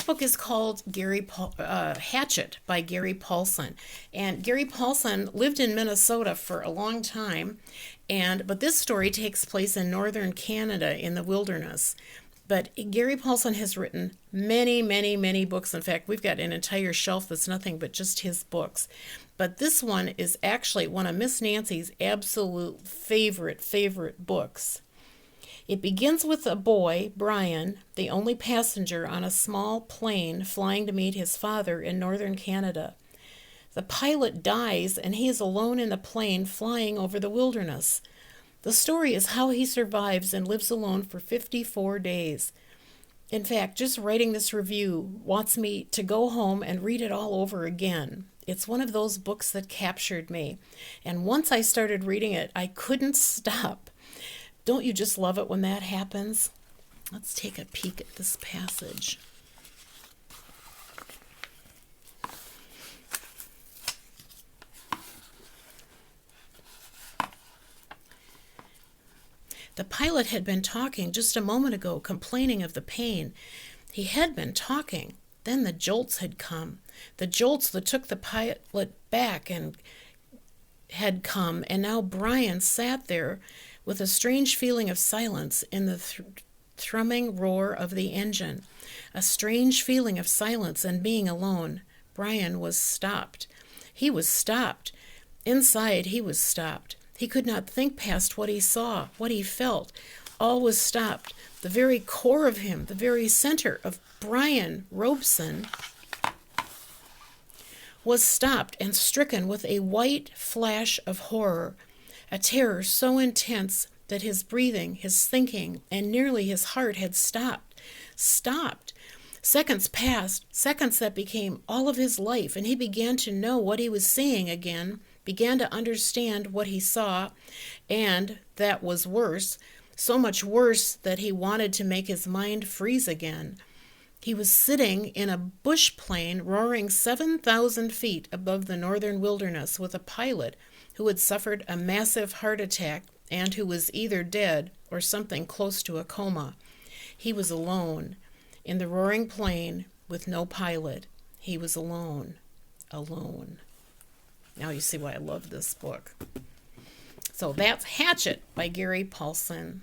book is called Hatchet by Gary Paulson. And Gary Paulson lived in Minnesota for a long time, but this story takes place in northern Canada in the wilderness. But Gary Paulson has written many, many, many books. In fact, we've got an entire shelf that's nothing but just his books. But this one is actually one of Miss Nancy's absolute favorite books. It begins with a boy, Brian, the only passenger on a small plane flying to meet his father in northern Canada. The pilot dies and he is alone in the plane flying over the wilderness. The story is how he survives and lives alone for 54 days. In fact, just writing this review wants me to go home and read it all over again. It's one of those books that captured me. And once I started reading it, I couldn't stop. Don't you just love it when that happens? Let's take a peek at this passage. The pilot had been talking just a moment ago, complaining of the pain. He had been talking. Then the jolts had come. The jolts that took the pilot back and had come, and now Brian sat there with a strange feeling of silence in the thrumming roar of the engine. A strange feeling of silence and being alone. Brian was stopped. He was stopped. Inside, he was stopped. He could not think past what he saw, what he felt. All was stopped. The very core of him, the very center of Brian Robeson, was stopped and stricken with a white flash of horror, a terror so intense that his breathing, his thinking, and nearly his heart had stopped. Stopped. Seconds passed, seconds that became all of his life, and he began to know what he was seeing again, began to understand what he saw, and that was worse, so much worse that he wanted to make his mind freeze again. He was sitting in a bush plane roaring 7,000 feet above the northern wilderness with a pilot who had suffered a massive heart attack and who was either dead or something close to a coma. He was alone in the roaring plane with no pilot. He was alone. Alone. Now you see why I love this book. So that's Hatchet by Gary Paulson.